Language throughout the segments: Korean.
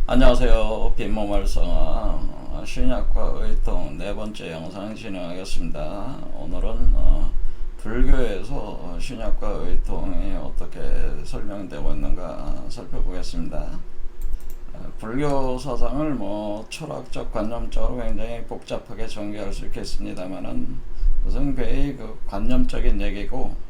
안녕하세요. 빈몸활성화 신약과 의통 네 번째 영상 진행하겠습니다. 오늘은 불교에서 신약과 의통이 어떻게 설명되고 있는가 살펴보겠습니다. 불교 사상을 철학적 관념적으로 굉장히 복잡하게 전개할 수 있겠습니다만은 우선 거의 그 관념적인 얘기고,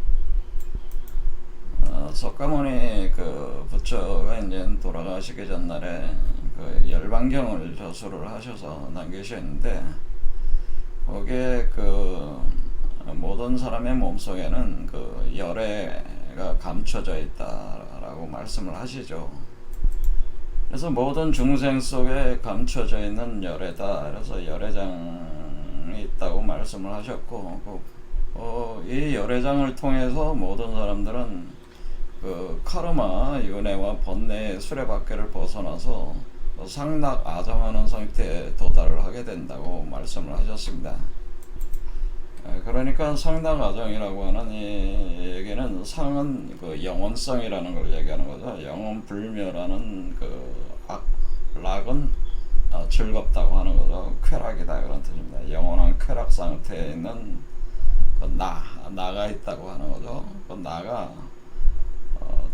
석가모니 그 부처가 이제 돌아가시기 전날에 그 열반경을 저수를 하셔서 남기셨는데, 거기에 그 모든 사람의 몸속에는 그 열애가 감춰져 있다라고 말씀을 하시죠. 그래서 모든 중생 속에 감춰져 있는 열애다. 그래서 열애장이 있다고 말씀을 하셨고, 이 열애장을 통해서 모든 사람들은 그 카르마, 윤회와 번뇌의 수레바퀴를 벗어나서 상락 아정하는 상태에 도달을 하게 된다고 말씀을 하셨습니다. 그러니까 상락 아정이라고 하는 이 얘기는, 상은 그 영원성이라는 걸 얘기하는 거죠. 영원 불멸하는 그 락은 즐겁다고 하는 거죠. 쾌락이다 그런 뜻입니다. 영원한 쾌락 상태에 있는 그 나가 있다고 하는 거죠. 그 나가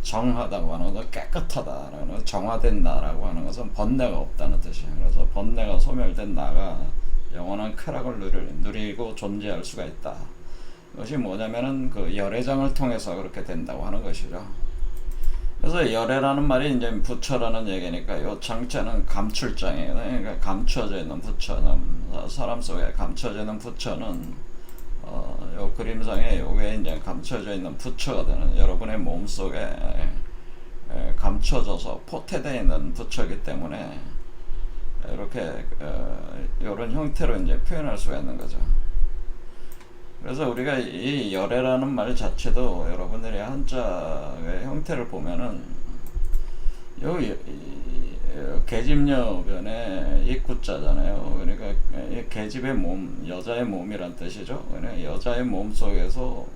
정하다고 하는 것은 깨끗하다라는 것, 정화된 나라고 하는 것은 번뇌가 없다는 뜻이에요. 그래서 번뇌가 소멸된 나가 영원한 쾌락을 누리고 존재할 수가 있다. 그것이 뭐냐면은 그 열애장을 통해서 그렇게 된다고 하는 것이죠. 그래서 열애라는 말이 이제 부처라는 얘기니까, 요 장자는 감출장이에요. 그러니까 감춰져 있는 부처는, 사람 속에 감춰져 있는 부처는 요 그림상에 요게 이제 감춰져 있는 부처가 되는, 여러분의 몸 속에 감춰져서 포태되어 있는 부처이기 때문에 이렇게 이런 형태로 이제 표현할 수가 있는 거죠. 그래서 우리가 이 열애라는 말 자체도 여러분들이 한자의 형태를 보면은 요 계집여변의 입구자잖아요. 그러니까 계집의 몸, 여자의 몸이란 뜻이죠. 그러니까 여자의 몸 속에서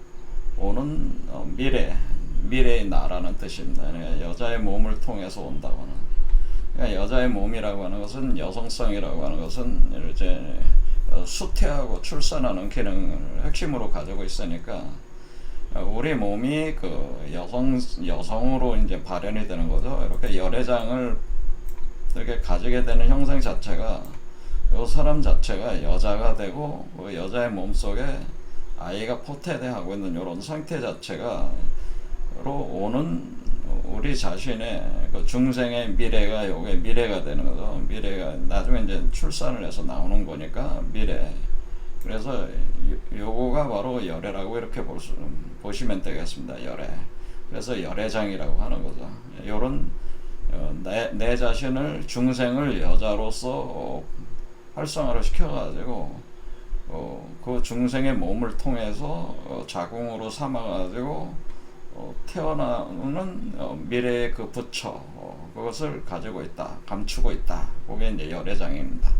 오는 미래의 나라는 뜻입니다. 그러니까 여자의 몸을 통해서 온다고 하는. 그러니까 여자의 몸이라고 하는 것은, 여성성이라고 하는 것은 이제 수태하고 출산하는 기능을 핵심으로 가지고 있으니까, 우리 몸이 그 여성으로 이제 발현이 되는 거죠. 이렇게 열애장을 이렇게 가지게 되는 형상 자체가, 이 사람 자체가 여자가 되고, 그 여자의 몸 속에 아이가 포태되하고 있는 이런 상태 자체가 로 오는 우리 자신의 그 중생의 미래가, 요게 미래가 되는 거죠. 미래가 나중에 이제 출산을 해서 나오는 거니까 미래. 그래서 요거가 바로 열애라고 이렇게 보시면 되겠습니다. 열애. 그래서 열애장이라고 하는 거죠. 요런 내 자신을, 중생을 여자로서 활성화를 시켜가지고 그 중생의 몸을 통해서 자궁으로 삼아가지고 태어나는 미래의 그 부처, 그것을 가지고 있다, 감추고 있다. 그게 이제 열애장입니다.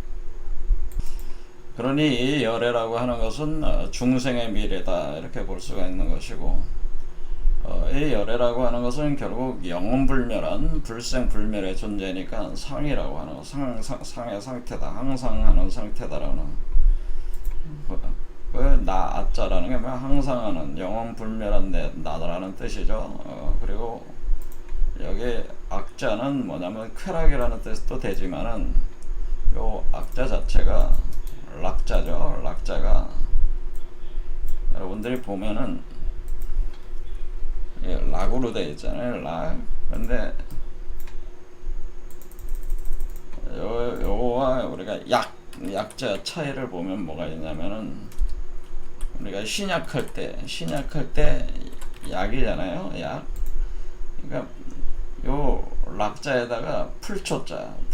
그러니 이 열애라고 하는 것은 중생의 미래다, 이렇게 볼 수가 있는 것이고, 이 열애라고 하는 것은 결국 영원불멸한 불생불멸의 존재니까 상이라고 하는 것, 상의 상태다, 항상 하는 상태다라는, 나 아자라는 게 항상 하는 영원불멸한 나다라는 뜻이죠. 그리고 여기 악자는 뭐냐면 쾌락이라는 뜻도 되지만은, 요 악자 자체가 락자죠. 락자가 여러분들이 보면은 락으로 되어 있잖아요. 락. 근데 요거와 우리가 약자 차이를 보면 뭐가 있냐면은, 우리가 신약할 때 약이잖아요. 약. 그러니까 요 락자에다가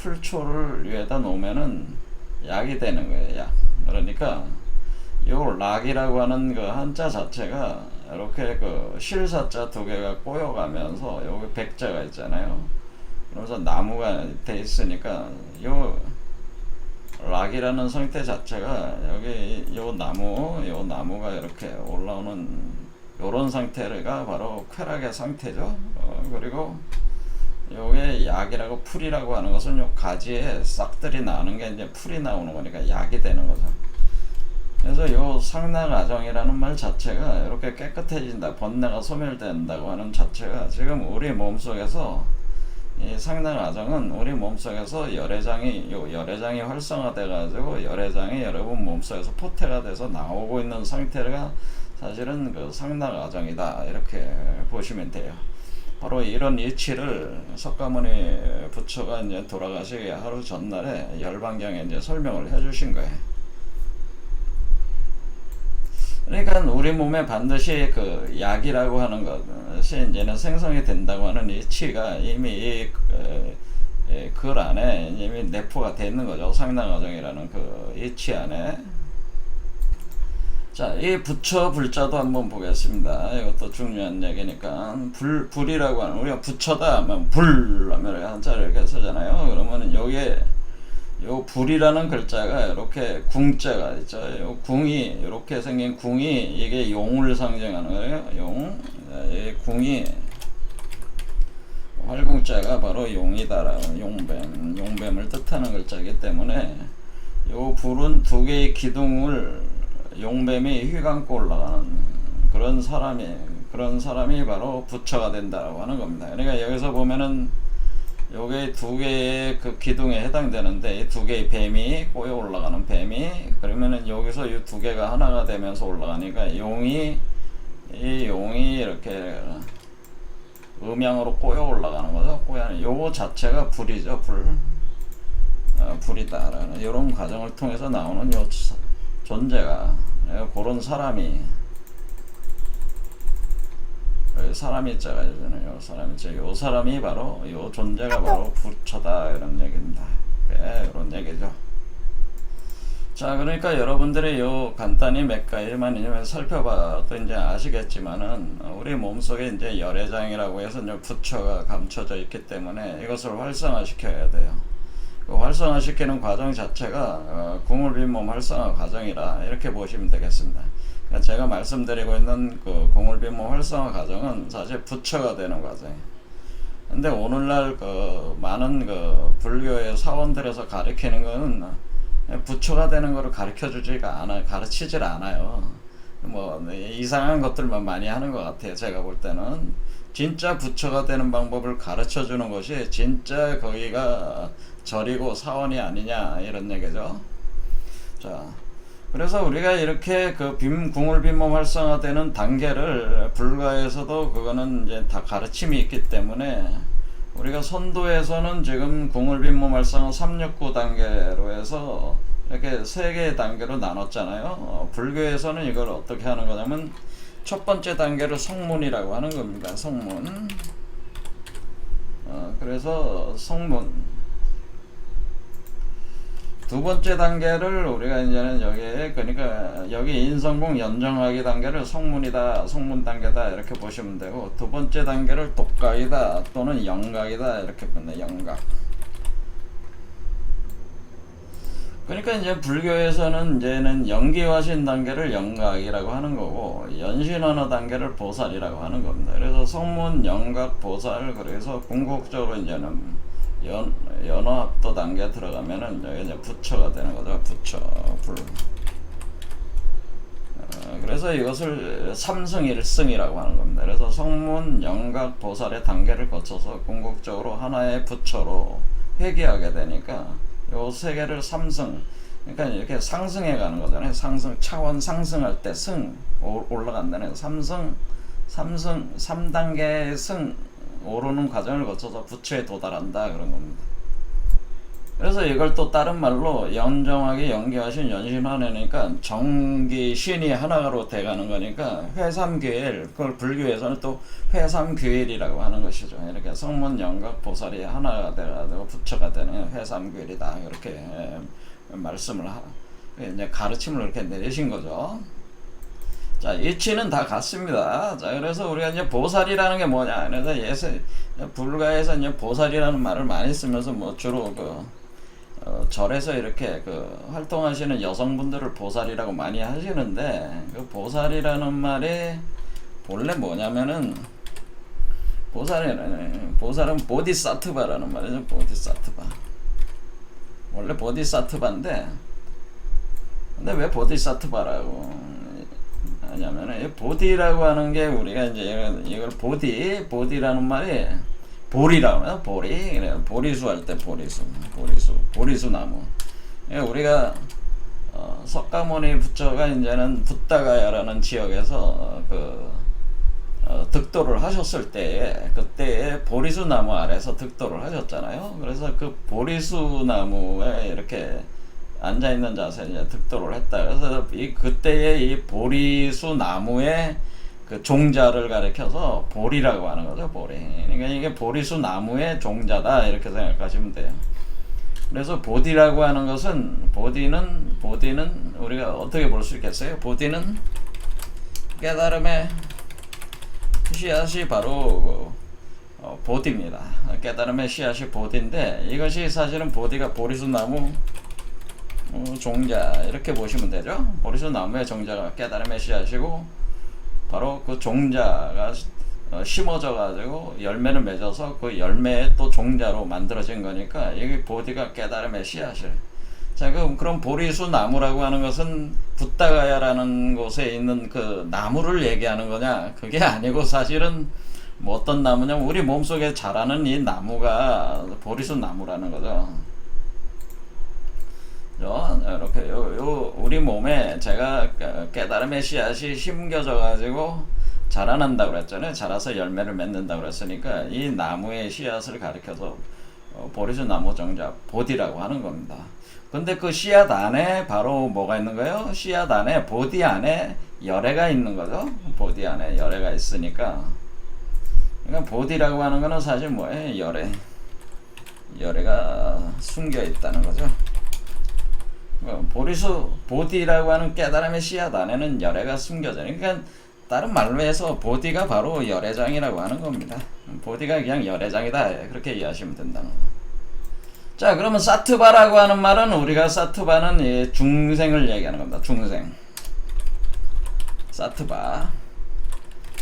풀초를 위에다 놓으면은 약이 되는 거예요. 약. 그러니까 요 락이라고 하는 그 한자 자체가 이렇게 그 실사자 두 개가 꼬여가면서 여기 백자가 있잖아요. 그러면서 나무가 돼 있으니까 요 락이라는 상태 자체가, 여기 요 나무가 이렇게 올라오는 요런 상태가 바로 쾌락의 상태죠. 그리고 요게 약이라고 풀이라고 하는 것은 요 가지에 싹들이 나는 게 이제 풀이 나오는 거니까 약이 되는 거죠. 그래서 요 상나가정이라는 말 자체가 이렇게 깨끗해진다, 번뇌가 소멸된다고 하는 자체가 지금 우리 몸속에서 이 상나가정은 우리 몸속에서 열애장이 활성화돼 가지고 열애장이 여러분 몸속에서 포태가 돼서 나오고 있는 상태가 사실은 그 상나가정이다, 이렇게 보시면 돼요. 바로 이런 이치를 석가모니 부처가 이제 돌아가시기 하루 전날에 열반경에 이제 설명을 해주신 거예요. 그러니까 우리 몸에 반드시 그 약이라고 하는 것이 이제는 생성이 된다고 하는 이치가 이미 글 안에 이미 내포가 되어 있는 거죠. 상당과정이라는 그 이치 안에. 자, 이 부처 불자도 한번 보겠습니다. 이것도 중요한 얘기니까. 불이라고 하는, 우리가 부처다 하면 불 하면 한자를 이렇게 쓰잖아요. 그러면 여기에 요 불이라는 글자가 이렇게 궁자가 있죠. 요 궁이, 이렇게 생긴 궁이 이게 용을 상징하는 거예요. 용. 이 궁이 활궁자가 바로 용이다라는 용뱀을 뜻하는 글자이기 때문에 요 불은 두 개의 기둥을 용뱀이 휘감고 올라가는 그런 사람이 바로 부처가 된다라고 하는 겁니다. 그러니까 여기서 보면은 요게 두 개의 그 기둥에 해당되는데, 이 두 개의 뱀이 꼬여 올라가는 뱀이, 그러면은 여기서 이 두 개가 하나가 되면서 올라가니까 이 용이 이렇게 음양으로 꼬여 올라가는 거죠. 요거 자체가 불이죠. 불이다라는 이런 과정을 통해서 나오는 요 존재가, 그런 사람이 자가 있잖아요. 요 사람이 바로, 요 존재가 바로 부처다, 이런 얘기입니다. 이런 얘기죠. 자, 그러니까 여러분들이 요 간단히 몇 가지만 살펴봐도 이제 아시겠지만은, 우리 몸속에 이제 열애장이라고 해서 이제 부처가 감춰져 있기 때문에 이것을 활성화시켜야 돼요. 그 활성화시키는 과정 자체가 궁울빈몸 활성화 과정이라 이렇게 보시면 되겠습니다. 제가 말씀드리고 있는 그 궁울빈몸 활성화 과정은 사실 부처가 되는 과정이에요. 근데 오늘날 그 많은 그 불교의 사원들에서 가르치는 거는 부처가 되는 거를 가르치질 않아요. 뭐 이상한 것들만 많이 하는 것 같아요. 제가 볼 때는 진짜 부처가 되는 방법을 가르쳐 주는 것이 진짜 거기가 절이고 사원이 아니냐, 이런 얘기죠. 자, 그래서 우리가 이렇게 그 궁울빈몸 활성화되는 단계를 불가에서도 그거는 이제 다 가르침이 있기 때문에, 우리가 선도에서는 지금 궁울빈몸 활성화 369 단계로 해서 이렇게 3개의 단계로 나눴잖아요. 불교에서는 이걸 어떻게 하는 거냐면, 첫 번째 단계를 성문이라고 하는 겁니다. 성문. 그래서 성문. 두 번째 단계를 우리가 이제는 그러니까 여기 인성공 연정하기 단계를 성문이다, 성문 단계다, 이렇게 보시면 되고, 두 번째 단계를 독각이다 또는 영각이다, 이렇게 보면 영각. 그러니까 이제 불교에서는 이제는 연기화신 단계를 영각이라고 하는 거고, 연신언어 단계를 보살이라고 하는 겁니다. 그래서 성문, 영각, 보살, 그래서 궁극적으로 이제는 연어합도 단계 들어가면은 여기 이제 부처가 되는 거죠. 부처, 불. 그래서 이것을 삼승일승이라고 하는 겁니다. 그래서 성문, 영각, 보살의 단계를 거쳐서 궁극적으로 하나의 부처로 회귀하게 되니까 요 세 개를 삼승, 그러니까 이렇게 상승해 가는 거잖아요. 차원 상승할 때 올라간다는 3단계 승, 오르는 과정을 거쳐서 부처에 도달한다, 그런 겁니다. 그래서 이걸 또 다른 말로 연정하게 연기하신 연신하내니까 정기신이 하나로 돼가는 거니까 회삼귀일, 그걸 불교에서는 또 회삼귀일이라고 하는 것이죠. 이렇게 성문, 영각, 보살이 하나가 돼가지고 부처가 되는 회삼귀일이다, 이렇게 말씀을 이제 가르침을 이렇게 내리신 거죠. 자, 이치는 다 같습니다. 자, 그래서 우리가 이제 보살이라는 게 뭐냐. 그래서 불가에서 이제 보살이라는 말을 많이 쓰면서 뭐 주로 절에서 이렇게 활동하시는 여성분들을 보살이라고 많이 하시는데, 그 보살이라는 말이 본래 뭐냐면은 보살은 보디사트바라는 말이죠. 보디사트바. 원래 보디사트바인데, 근데 왜 보디사트바라고 하냐면은, 이 보디라고 하는 게 우리가 이제 이걸 보디라는 말이 보리라고 해요. 보리수 할 때 보리수 나무. 우리가 석가모니 부처가 이제는 붓다가야라는 지역에서 득도를 하셨을 때에, 그때에 보리수 나무 아래서 득도를 하셨잖아요. 그래서 그 보리수 나무에 이렇게 앉아 있는 자세에 이제 득도를 했다. 그래서 그때의 이 보리수 나무의 그 종자를 가리켜서 보리라고 하는 거죠. 보리. 그러니까 이게 보리수 나무의 종자다, 이렇게 생각하시면 돼요. 그래서 보디라고 하는 것은, 보디는 우리가 어떻게 볼 수 있겠어요? 보디는 깨달음의 씨앗이 바로 보디입니다. 깨달음의 씨앗이 보디인데, 이것이 사실은 보디가 보리수 나무 종자, 이렇게 보시면 되죠. 보리수 나무의 종자가 깨달음의 씨앗이고, 바로 그 종자가 심어져 가지고 열매를 맺어서 그 열매의 또 종자로 만들어진 거니까, 여기 보디가 깨달음의 씨앗을. 자, 그럼 보리수 나무라고 하는 것은 붓다가야라는 곳에 있는 그 나무를 얘기하는 거냐? 그게 아니고, 사실은 뭐 어떤 나무냐면 우리 몸속에 자라는 이 나무가 보리수 나무라는 거죠. 이렇게 우리 몸에 제가 깨달음의 씨앗이 심겨져 가지고 자라난다고 그랬잖아요. 자라서 열매를 맺는다고 그랬으니까, 이 나무의 씨앗을 가리켜서 보리수 나무 종자 보디라고 하는 겁니다. 근데 그 씨앗 안에 바로 뭐가 있는 거예요? 씨앗 안에, 보디 안에 열애가 있는 거죠. 보디 안에 열애가 있으니까, 그러니까 보디라고 하는 거는 사실 뭐예요? 열애가 숨겨 있다는 거죠. 보디라고 하는 깨달음의 씨앗 안에는 열애가 숨겨져. 그러니까 다른 말로 해서 보디가 바로 열애장이라고 하는 겁니다. 보디가 그냥 열애장이다, 그렇게 이해하시면 된다는 거. 자, 그러면 사트바라고 하는 말은, 우리가 사트바는 중생을 얘기하는 겁니다. 중생. 사트바.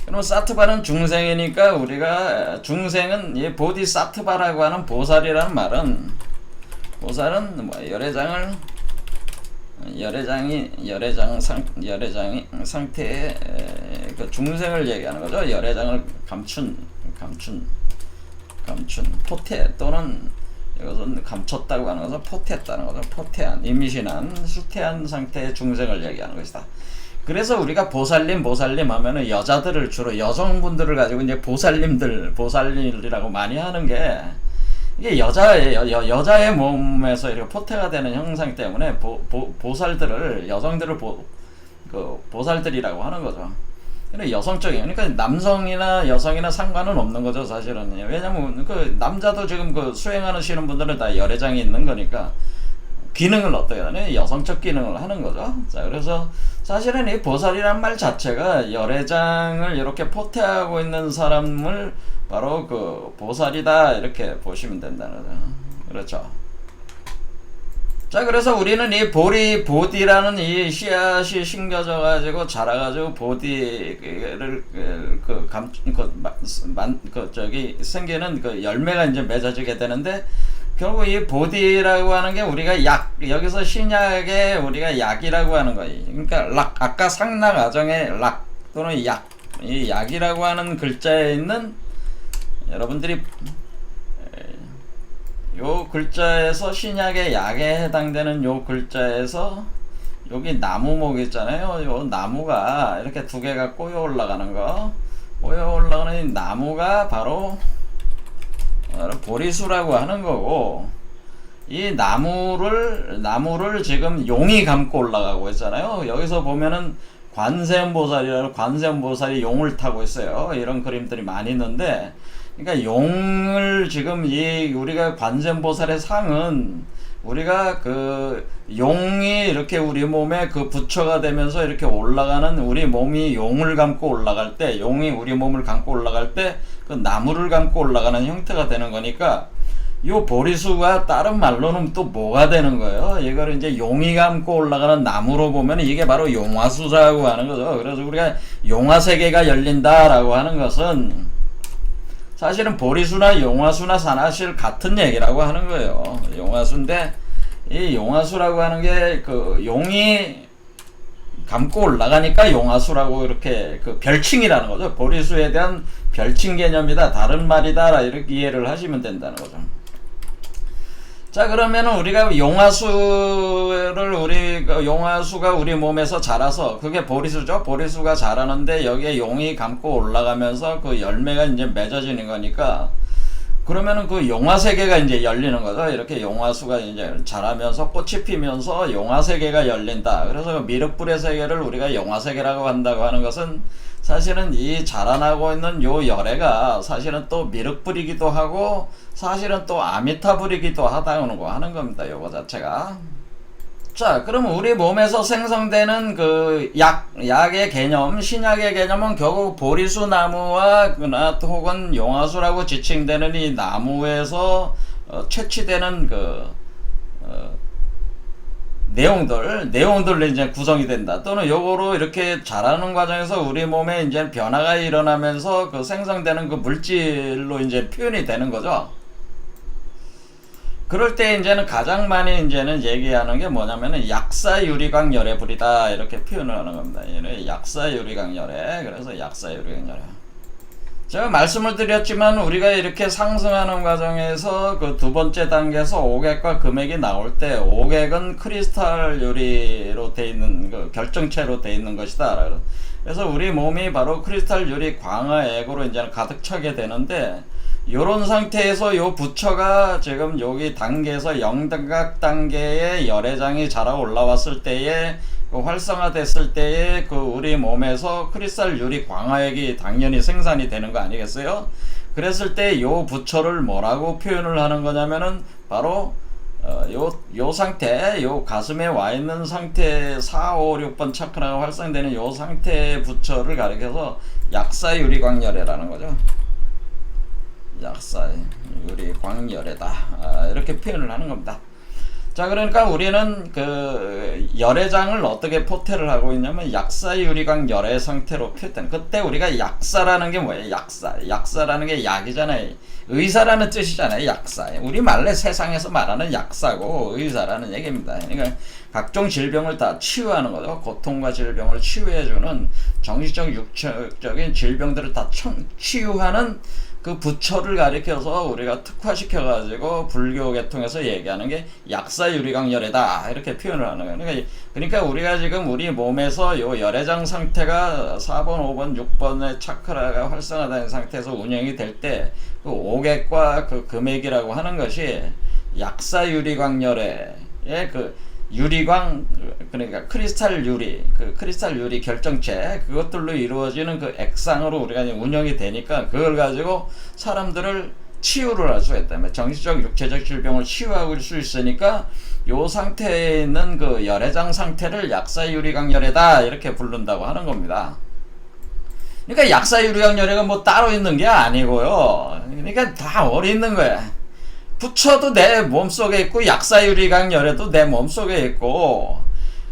그럼 사트바는 중생이니까, 우리가 중생은 이 보디사트바라고 하는 보살이라는 말은, 보살은 뭐 열애장 상태의 그 중생을 얘기하는 거죠. 열애장을 감춘 포태, 또는 이것은 감췄다고 하는 것은 포태했다는 거죠. 포태한, 임신한, 수태한 상태의 중생을 얘기하는 것이다. 그래서 우리가 보살님 하면은 여자들을, 주로 여성분들을 가지고 이제 보살님이라고 많이 하는 게, 이게 여자의 몸에서 이렇게 포태가 되는 형상 때문에 보살들을, 여성들을 보살들이라고 하는 거죠. 근데 여성적인, 그러니까 남성이나 여성이나 상관은 없는 거죠, 사실은. 왜냐면 그 남자도 지금 그 수행하시는 분들은 다 열애장이 있는 거니까, 기능을 어떻게 하냐? 여성적 기능을 하는 거죠. 자, 그래서 사실은 이 보살이란 말 자체가 열애장을 이렇게 포태하고 있는 사람을 바로 그 보살이다, 이렇게 보시면 된다는 거죠. 그렇죠. 자, 그래서 우리는 이 보디라는 이 씨앗이 심겨져 가지고 자라가지고 보디를 생기는 그 열매가 이제 맺어지게 되는데, 결국 이 보디라고 하는 게 우리가 여기서 신약에 우리가 약이라고 하는 거예요. 그러니까 아까 상락아정의 락 또는 이 약이라고 하는 글자에 있는, 여러분들이 요 글자에서, 신약의 약에 해당되는 요 글자에서, 여기 나무목 있잖아요. 요 나무가 이렇게 두 개가 꼬여 올라가는 거, 꼬여 올라가는 이 나무가 바로 보리수라고 하는 거고, 이 나무를 지금 용이 감고 올라가고 있잖아요. 여기서 보면은 관세음보살이 용을 타고 있어요. 이런 그림들이 많이 있는데, 그러니까 용을 지금 우리가 관세음보살의 상은, 우리가 그 용이 이렇게 우리 몸에 그 부처가 되면서 이렇게 올라가는, 우리 몸이 용을 감고 올라갈 때, 용이 우리 몸을 감고 올라갈 때 그 나무를 감고 올라가는 형태가 되는 거니까, 요 보리수가 다른 말로는 또 뭐가 되는 거예요? 이걸 이제 용이 감고 올라가는 나무로 보면 이게 바로 용화수라고 하는 거죠. 그래서 우리가 용화세계가 열린다라고 하는 것은, 사실은 보리수나 용화수나 사실 같은 얘기라고 하는 거예요. 용화수인데 이 용화수라고 하는 게 그 용이 감고 올라가니까 용화수라고 이렇게 그 별칭이라는 거죠. 보리수에 대한 별칭 개념이다, 다른 말이다, 이렇게 이해를 하시면 된다는 거죠. 자, 그러면은 우리가 용화수가 우리 몸에서 자라서 그게 보리수죠. 보리수가 자라는데 여기에 용이 감고 올라가면서 그 열매가 이제 맺어지는 거니까, 그러면은 그 용화세계가 이제 열리는 거죠. 이렇게 용화수가 이제 자라면서 꽃이 피면서 용화세계가 열린다. 그래서 미륵불의 세계를 우리가 용화세계라고 한다고 하는 것은, 사실은 이 자라나고 있는 요 열애가 사실은 또 미륵불이기도 하고 사실은 또 아미타불이기도 하다는 거 하는 겁니다. 요거 자체가. 자, 그럼 우리 몸에서 생성되는 그 약의 개념, 신약의 개념은 결국 보리수 나무와 혹은 용화수라고 지칭되는 이 나무에서 채취되는 내용들로 이제 구성이 된다. 또는 요거로 이렇게 자라는 과정에서 우리 몸에 이제 변화가 일어나면서 그 생성되는 그 물질로 이제 표현이 되는 거죠. 그럴 때 이제는 가장 많이 이제는 얘기하는 게 뭐냐면은 약사유리광 열애불이다, 이렇게 표현을 하는 겁니다. 얘는 약사유리광 열애. 그래서 약사유리광 열애. 제가 말씀을 드렸지만 우리가 이렇게 상승하는 과정에서 그 두 번째 단계에서 오객과 금액이 나올 때, 오객은 크리스탈 유리로 돼 있는 그 결정체로 돼 있는 것이다. 그래서 우리 몸이 바로 크리스탈 유리 광화액으로 이제 가득 차게 되는데, 요런 상태에서 요 부처가 지금 여기 단계에서 영등각 단계의 열애장이 자라 올라왔을 때에 그 활성화됐을 때에 그 우리 몸에서 크리스탈 유리 광화액이 당연히 생산이 되는 거 아니겠어요? 그랬을 때 요 부처를 뭐라고 표현을 하는 거냐면은 바로 요 상태, 요 가슴에 와 있는 상태, 4, 5, 6번 차크라가 활성되는 요 상태의 부처를 가리켜서 약사유리광열애라는 거죠. 약사유리광열애다, 이렇게 표현을 하는 겁니다. 자, 그러니까 우리는 그 열애장을 어떻게 포태를 하고 있냐면 약사유리광 열애 상태로 표현. 그때 우리가 약사라는 게 뭐예요? 약사라는 게 약이잖아요. 의사라는 뜻이잖아요. 약사. 우리 말래 세상에서 말하는 약사고 의사라는 얘기입니다. 그러니까 각종 질병을 다 치유하는 거죠. 고통과 질병을 치유해주는, 정신적, 육체적인 질병들을 다 치유하는 그 부처를 가리켜서 우리가 특화시켜가지고 불교 계통에서 얘기하는 게 약사유리광 열애다, 이렇게 표현을 하는 거예요. 그러니까 우리가 지금 우리 몸에서 요 열애장 상태가 4번, 5번, 6번의 차크라가 활성화된 상태에서 운영이 될 때 그 오객과 그 금액이라고 하는 것이 약사유리광 열애의 그 유리광, 그러니까 크리스탈 유리, 그 크리스탈 유리 결정체, 그것들로 이루어지는 그 액상으로 우리가 운영이 되니까 그걸 가지고 사람들을 치유를 할 수가 있다면, 정신적, 육체적 질병을 치유할 수 있으니까 요 상태에 있는 그 열애장 상태를 약사유리광 열애다, 이렇게 부른다고 하는 겁니다. 그러니까 약사유리광 열애가 뭐 따로 있는 게 아니고요. 그러니까 다 어디 있는 거야. 부처도 내 몸속에 있고 약사유리광 열애도 내 몸속에 있고,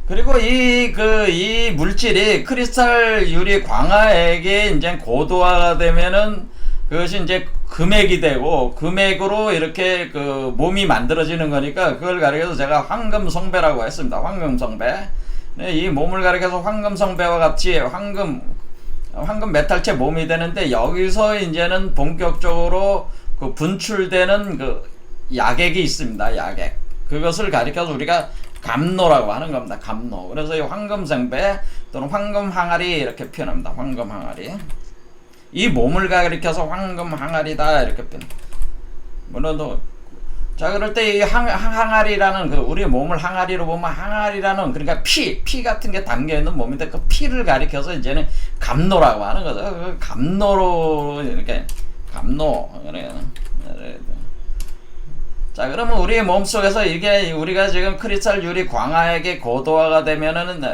그리고 이 물질이 크리스탈 유리 광화액이 이제 고도화가 되면은 그것이 이제 금액이 되고, 금액으로 이렇게 그 몸이 만들어지는 거니까 그걸 가리켜서 제가 황금성배라고 했습니다. 황금성배. 네, 이 몸을 가리켜서 황금성배와 같이 황금 메탈체 몸이 되는데, 여기서 이제는 본격적으로 그 분출되는 그 약액이 있습니다. 약액. 그것을 가리켜서 우리가 감노라고 하는 겁니다. 감노. 그래서 이 황금생배 또는 황금항아리 이렇게 표현합니다. 황금항아리. 이 몸을 가리켜서 황금항아리다, 이렇게 표현. 물론 자, 그럴 때 이 항아리라는, 그 우리 몸을 항아리로 보면 항아리라는, 그러니까 피 같은 게 담겨 있는 몸인데 그 피를 가리켜서 이제는 감노라고 하는 거죠. 그 감노로 이렇게 감노. 자, 그러면 우리 몸속에서 이게 우리가 지금 크리스탈 유리 광화액이 고도화가 되면서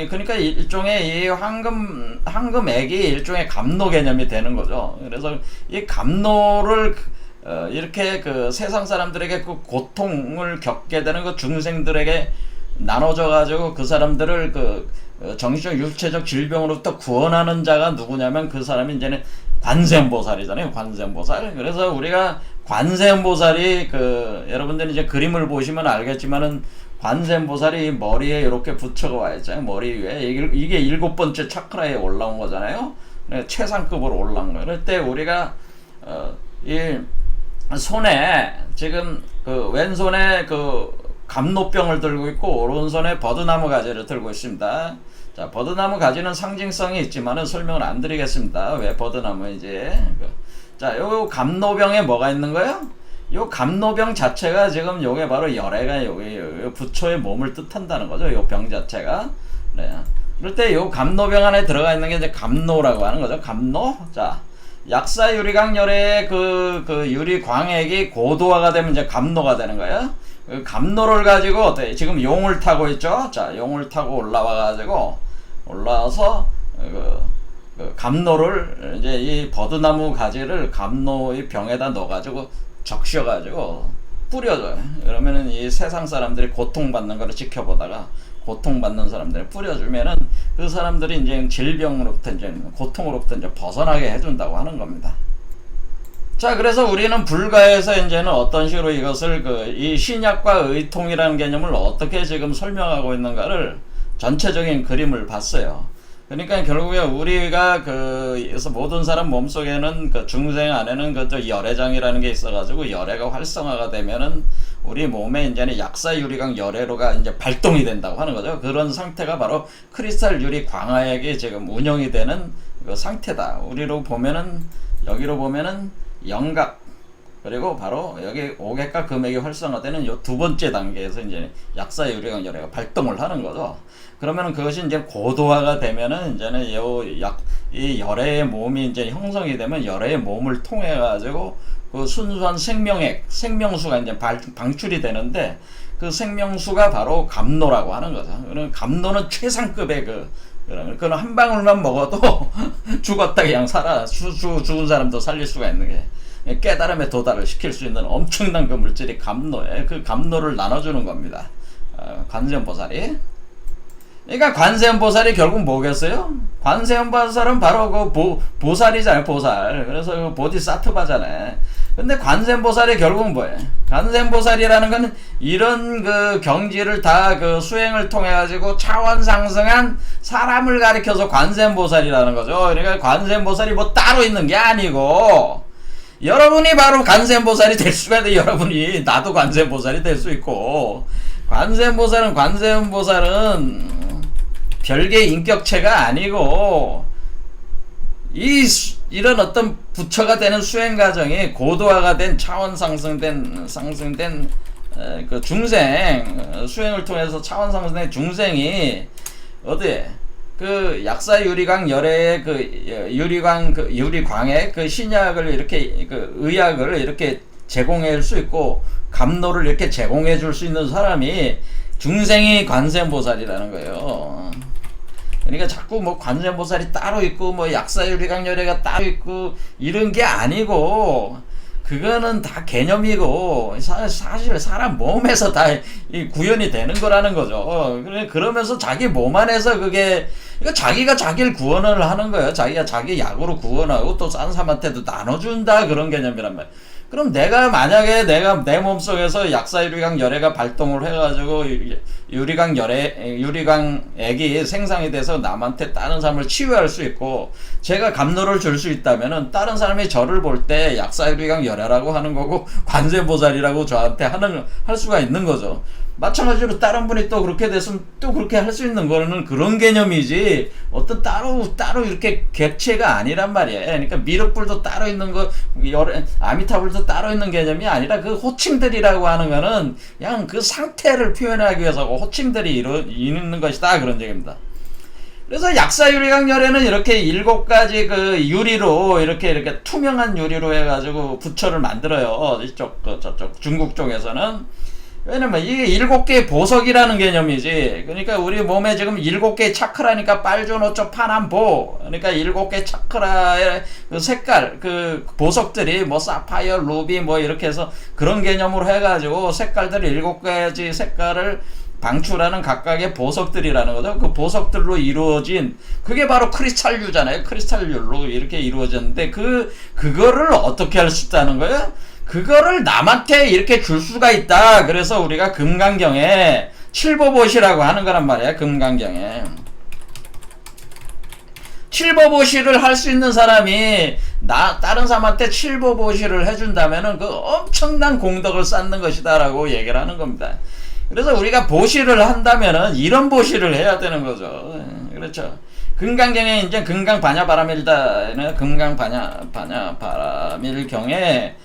그러니까 일종의 이 황금액이 일종의 감노 개념이 되는 거죠. 그래서 이 감노를 이렇게 그 세상 사람들에게 그 고통을 겪게 되는 그 중생들에게 나눠져 가지고 그 사람들을 그 정신적 육체적 질병으로부터 구원하는 자가 누구냐면 그 사람이 이제는 관세음보살이잖아요. 관세음보살. 그래서 우리가 관세음보살이 여러분들이 이제 그림을 보시면 알겠지만은 관세음보살이 머리에 이렇게 부처가 와 있잖아요. 머리 위에 이게 7번째 차크라에 올라온 거잖아요. 최상급으로 올라온 거예요. 그럴 때 우리가 이 손에 지금 왼손에 감로병을 들고 있고 오른손에 버드나무 가지를 들고 있습니다. 자, 버드나무 가지는 상징성이 있지만은 설명을 안 드리겠습니다. 왜 버드나무인지. 자, 요 감로병에 뭐가 있는 거예요? 요 감로병 자체가 지금 요게 바로 열애가 요게 부처의 몸을 뜻한다는 거죠. 요 병 자체가. 네. 그럴 때 요 감로병 안에 들어가 있는 게 이제 감로라고 하는 거죠. 감로. 자, 약사 유리광 열애의 그 유리광액이 고도화가 되면 이제 감로가 되는 거예요. 그 감로를 가지고 지금 용을 타고 있죠. 자, 용을 타고 올라와서 감로를 이제 이 버드나무 가지를 감로의 병에다 넣어가지고 적셔가지고 뿌려줘요. 그러면은 이 세상 사람들이 고통받는 거를 지켜보다가 고통받는 사람들이 뿌려주면은 그 사람들이 이제 질병으로부터 이제 고통으로부터 이제 벗어나게 해준다고 하는 겁니다. 자, 그래서 우리는 불가에서 이제는 어떤 식으로 이것을 이 신약과 의통이라는 개념을 어떻게 지금 설명하고 있는가를 전체적인 그림을 봤어요. 그러니까 결국에 우리가 그래서 모든 사람 몸속에는 중생 안에는 열애장이라는 게 있어가지고 열애가 활성화가 되면은 우리 몸에 이제는 약사 유리광 열애로가 이제 발동이 된다고 하는 거죠. 그런 상태가 바로 크리스탈 유리 광화액이 지금 운영이 되는 그 상태다. 우리로 보면은 여기로 보면은 영각 그리고 바로 여기 오객과 금액이 활성화되는 요 두 번째 단계에서 이제 약사 유리광 열애가 발동을 하는 거죠. 그러면은 그것이 이제 고도화가 되면은 이제는 이 열애의 몸이 이제 형성이 되면 열애의 몸을 통해 가지고 그 순수한 생명액, 생명수가 이제 방출이 되는데 그 생명수가 바로 감로라고 하는 거죠. 그러면 감로는 최상급의 그건 한 방울만 먹어도 죽었다 그냥 죽은 사람도 살릴 수가 있는 게 깨달음에 도달을 시킬 수 있는 엄청난 그 물질이 감로에 그 감로를 나눠주는 겁니다. 관세음보살이. 그러니까 관세음보살이 결국 뭐겠어요? 관세음보살은 바로 보살이잖아요, 보살. 그래서 보디사트바잖아요. 근데 관세음보살이 결국은 뭐예요? 관세음보살이라는 건 이런 경지를 다 수행을 통해 가지고 차원 상승한 사람을 가리켜서 관세음보살이라는 거죠. 그러니까 관세음보살이 뭐 따로 있는 게 아니고 여러분이 바로 관세음보살이 될 수가 돼. 여러분이 나도 관세음보살이 될 수 있고 관세음보살은 별개의 인격체가 아니고 이런 어떤 부처가 되는 수행 과정이 고도화가 된 차원 상승된 그 중생 수행을 통해서 차원 상승된 중생이 어디에 약사 유리광 열애의 유리광의 신약을 이렇게 의약을 이렇게 제공해 줄 수 있고 감로를 이렇게 제공해 줄 수 있는 사람이 중생이 관세음보살이라는 거예요. 그러니까 자꾸 관세음보살이 따로 있고 약사 유리광 열애가 따로 있고 이런 게 아니고 그거는 다 개념이고 사실 사람 몸에서 다 구현이 되는 거라는 거죠. 그러면서 자기 몸 안에서 자기가 자기를 구원을 하는 거예요. 자기가 자기 약으로 구원하고 또 딴 사람한테도 나눠준다 그런 개념이란 말이에요. 그럼 내가 만약에 내 몸속에서 약사 유리광 열애가 발동을 해가지고 유리광액이 생성이 돼서 남한테 다른 사람을 치유할 수 있고 제가 감로를 줄 수 있다면은 다른 사람이 저를 볼 때 약사 유리광 열애라고 하는 거고 관세보살이라고 저한테 할 수가 있는 거죠. 마찬가지로 다른 분이 또 그렇게 됐으면 또 그렇게 할 수 있는 거는 그런 개념이지 어떤 따로 이렇게 객체가 아니란 말이에요. 그러니까 미륵불도 따로 있는 거 아미타불도 따로 있는 개념이 아니라 그 호칭들이라고 하는 거는 그냥 그 상태를 표현하기 위해서고 호칭들이 있는 것이다 그런 얘기입니다. 그래서 약사 유리광 열애는 이렇게 7가지 유리로 이렇게 투명한 유리로 해가지고 부처를 만들어요. 저쪽 중국 쪽에서는. 왜냐면 이게 7개의 보석이라는 개념이지. 그러니까 우리 몸에 지금 7개의 차크라니까 빨주노초 파남보. 그러니까 7개 차크라의 색깔, 보석들이 사파이어, 루비 이렇게 해서 그런 개념으로 해가지고 색깔들을 7가지 색깔을 방출하는 각각의 보석들이라는 거죠. 그 보석들로 이루어진 그게 바로 크리스탈유잖아요. 크리스탈유로 이렇게 이루어졌는데 그거를 어떻게 할 수 있다는 거예요? 그거를 남한테 이렇게 줄 수가 있다. 그래서 우리가 금강경에 칠보보시라고 하는 거란 말이야. 금강경에 칠보보시를 할 수 있는 사람이 다른 사람한테 칠보보시를 해준다면은 그 엄청난 공덕을 쌓는 것이다라고 얘기를 하는 겁니다. 그래서 우리가 보시를 한다면은 이런 보시를 해야 되는 거죠. 그렇죠. 금강경에 이제 금강반야바라밀다, 금강반야바라밀경에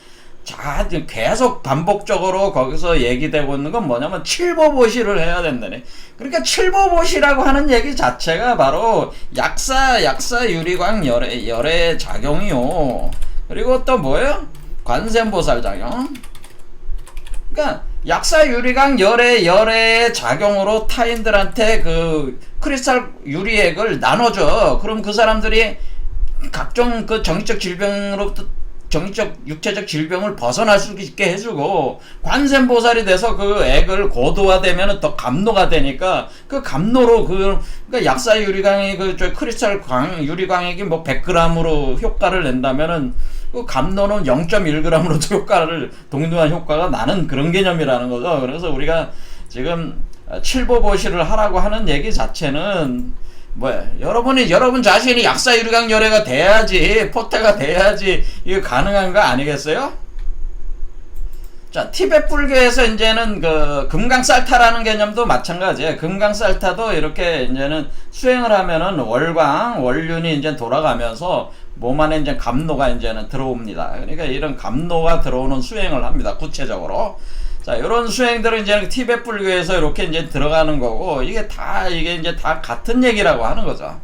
자, 계속 반복적으로 거기서 얘기되고 있는 건 뭐냐면 칠보보시를 해야 된다네. 그러니까 칠보보시라고 하는 얘기 자체가 바로 약사 유리광 열의 작용이요. 그리고 또 뭐예요? 관세음보살 작용. 그러니까 약사 유리광 열의 작용으로 타인들한테 그 크리스탈 유리액을 나눠줘. 그럼 그 사람들이 각종 그 정신적 질병으로부터 정신적 육체적 질병을 벗어날 수 있게 해주고 관세음보살이 돼서 그 액을 고도화되면 더 감노가 되니까 그 감노로 그러니까 약사 유리광이 크리스탈 유리광액이 뭐 100g으로 효과를 낸다면은 그 감노는 0.1g으로도 효과를 동등한 효과가 나는 그런 개념이라는 거죠. 그래서 우리가 지금 칠보보시를 하라고 하는 얘기 자체는 뭐야? 여러분 자신이 약사 유리광 열애가 돼야지, 포태가 돼야지 이게 가능한 거 아니겠어요? 자, 티베트 불교에서 이제는 그 금강살타라는 개념도 마찬가지예요. 금강살타도 이렇게 이제는 수행을 하면은 원륜이 이제 돌아가면서 몸 안에 이제 감노가 이제는 들어옵니다. 그러니까 이런 감노가 들어오는 수행을 합니다. 구체적으로. 자, 이런 수행들은 이제 티베트 불교에서 이렇게 이제 들어가는 거고, 이게 이제 다 같은 얘기라고 하는 거죠.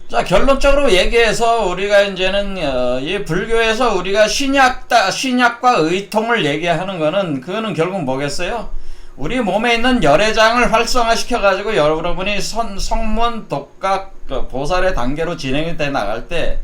자, 결론적으로 얘기해서 우리가 이제는, 이 불교에서 우리가 신약과 의통을 얘기하는 그거는 결국 뭐겠어요? 우리 몸에 있는 열애장을 활성화시켜가지고 여러분이 성문, 독각, 보살의 단계로 진행이 돼 나갈 때,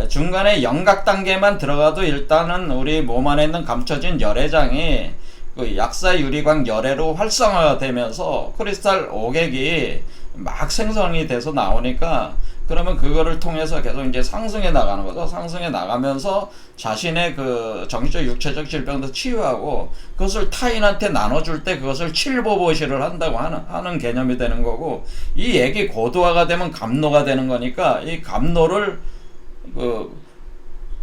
중간에 영각 단계만 들어가도 일단은 우리 몸 안에 있는 감춰진 열애장이 그 약사 유리광 열애로 활성화가 되면서 크리스탈 오객이 막 생성이 돼서 나오니까 그러면 그거를 통해서 계속 이제 상승해 나가는 거죠. 상승해 나가면서 자신의 그 정신적 육체적 질병도 치유하고 그것을 타인한테 나눠줄 때 그것을 칠보보시를 한다고 하는 개념이 되는 거고, 이 액이 고도화가 되면 감노가 되는 거니까 이 감노를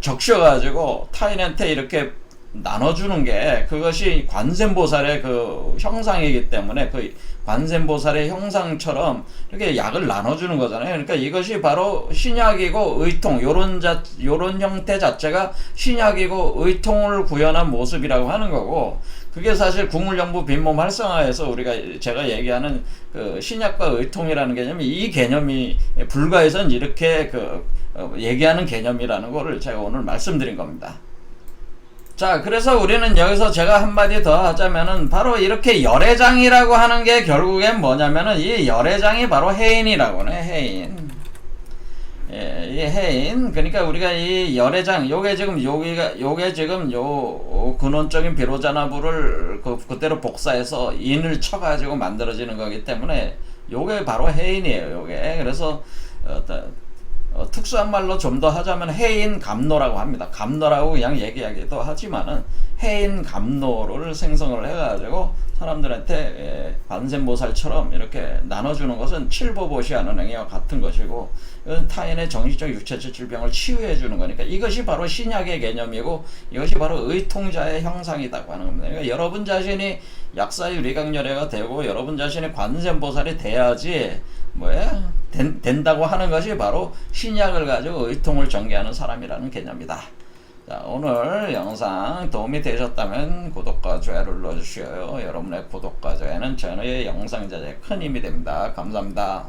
적셔가지고 타인한테 이렇게 나눠주는 게 그것이 관세음보살의 그 형상이기 때문에 그 관세음보살의 형상처럼 이렇게 약을 나눠주는 거잖아요. 그러니까 이것이 바로 신약이고 의통, 요런 형태 자체가 신약이고 의통을 구현한 모습이라고 하는 거고, 그게 사실 궁울영부 빈몸 활성화에서 제가 얘기하는 그 신약과 의통이라는 개념이 이 개념이 불가에선 이렇게 얘기하는 개념이라는 거를 제가 오늘 말씀드린 겁니다. 자, 그래서 우리는 여기서 제가 한마디 더 하자면은 바로 이렇게 열애장이라고 하는 게 결국엔 뭐냐면은 이 열애장이 바로 해인이라고 해. 해인. 예, 이 해인. 그러니까 우리가 이 열애장, 요게 지금 요 근원적인 비로자나부를 그대로 복사해서 인을 쳐가지고 만들어지는 거기 때문에 요게 바로 해인이에요. 요게. 그래서 특수한 말로 좀 더 하자면 해인 감노라고 합니다. 감노라고 그냥 얘기하기도 하지만은 해인 감노를 생성을 해가지고 사람들한테 관세음보살처럼 이렇게 나눠주는 것은 칠보보시하는 행위와 같은 것이고, 타인의 정신적 육체적 질병을 치유해주는 거니까 이것이 바로 신약의 개념이고 이것이 바로 의통자의 형상이라고 하는 겁니다. 그러니까 여러분 자신이 약사 유리광 열애가 되고 여러분 자신이 관세음보살이 돼야지 된다고 하는 것이 바로 신약을 가지고 의통을 전개하는 사람이라는 개념이다. 자, 오늘 영상 도움이 되셨다면 구독과 좋아요를 눌러주시고요. 여러분의 구독과 좋아요는 저의 영상 제작에 큰 힘이 됩니다. 감사합니다.